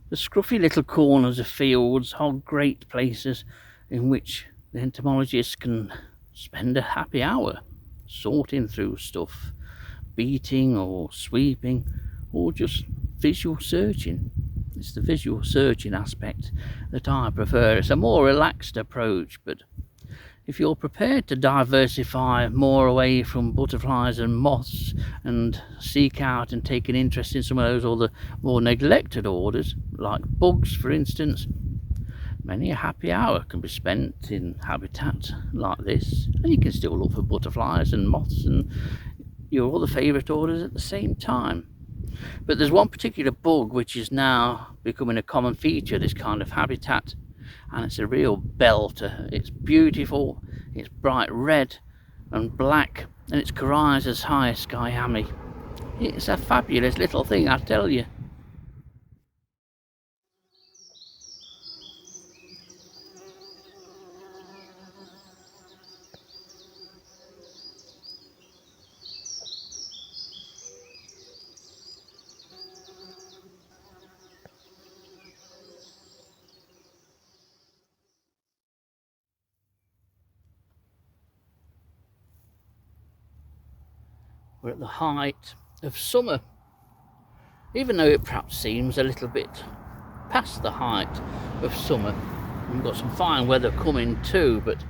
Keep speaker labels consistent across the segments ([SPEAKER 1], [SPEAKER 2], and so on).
[SPEAKER 1] The scruffy little corners of fields are great places in which the entomologists can spend a happy hour sorting through stuff, beating or sweeping, or just visual searching. It's the visual searching aspect that I prefer. It's a more relaxed approach, but if you're prepared to diversify more away from butterflies and moths and seek out and take an interest in some of those other more neglected orders, like bugs for instance, many a happy hour can be spent in habitat like this, and you can still look for butterflies and moths and your other favourite orders at the same time. But there's one particular bug which is now becoming a common feature of this kind of habitat, and it's a real belter. It's beautiful, it's bright red and black, and it's Corizus hyoscyami. It's a fabulous little thing, I tell you. We're at the height of summer, even though it perhaps seems a little bit past the height of summer. We've got some fine weather coming too, but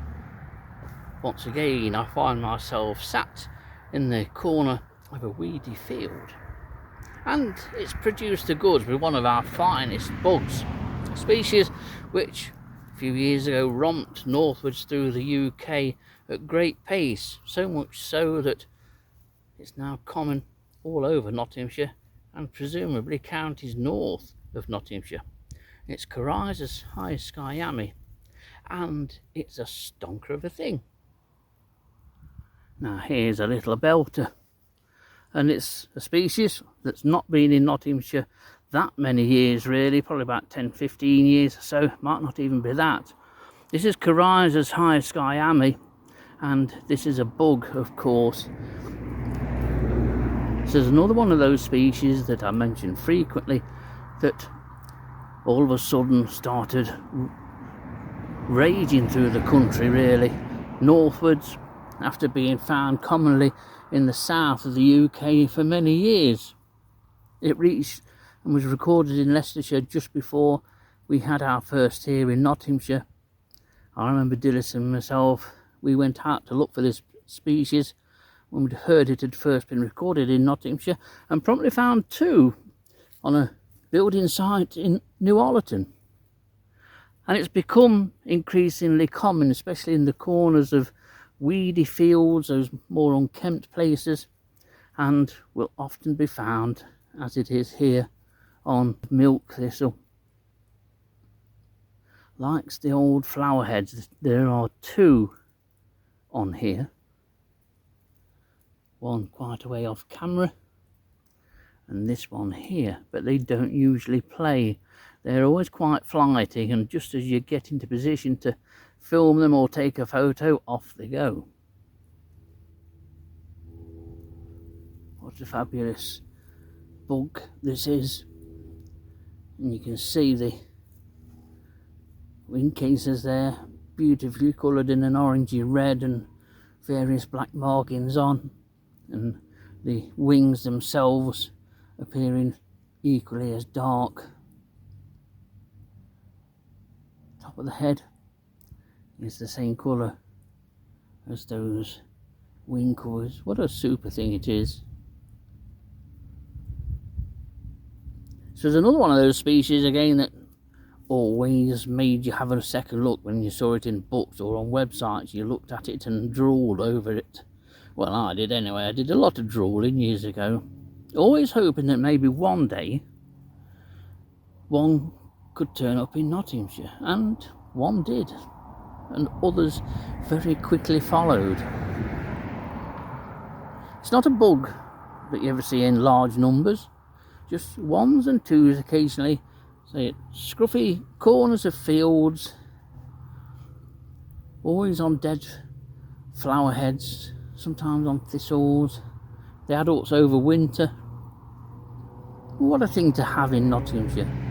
[SPEAKER 1] once again I find myself sat in the corner of a weedy field, and it's produced the goods with one of our finest bugs, a species which a few years ago romped northwards through the UK at great pace, so much so that it's now common all over Nottinghamshire and presumably counties north of Nottinghamshire. It's Corizus hyoscyami, and it's a stonker of a thing. Now here's a little belter, and it's a species that's not been in Nottinghamshire that many years really, probably about 10-15 years or so, might not even be that. This is Corizus hyoscyami, and this is a bug, of course. This is another one of those species that I mention frequently that all of a sudden started raging through the country, really, northwards, after being found commonly in the south of the UK for many years. It reached and was recorded in Leicestershire just before we had our first here in Nottinghamshire. I remember Dillis and myself, we went out to look for this species when we'd heard it had first been recorded in Nottinghamshire, and promptly found two on a building site in New Allerton. And it's become increasingly common, especially in the corners of weedy fields, those more unkempt places, and will often be found, as it is here, on milk thistle. Likes the old flower heads. There are two on here, one quite a way off camera and this one here, but they don't usually play. They're always quite flighty, and just as you get into position to film them or take a photo, off they go. What a fabulous bug this is. And you can see the wing cases there, beautifully coloured in an orangey red and various black markings on, and the wings themselves appearing equally as dark. Top of the head is the same colour as those wing covers. What a super thing it is. So there's another one of those species again that always made you have a second look when you saw it in books or on websites. You looked at it and drooled over it. Well, I did anyway. I did a lot of drooling years ago, always hoping that maybe one day one could turn up in Nottinghamshire, and one did, and others very quickly followed. It's not a bug that you ever see in large numbers, just ones and twos occasionally. Say it, scruffy corners of fields, always on dead flower heads, sometimes on thistles. The adults overwinter. What a thing to have in Nottinghamshire.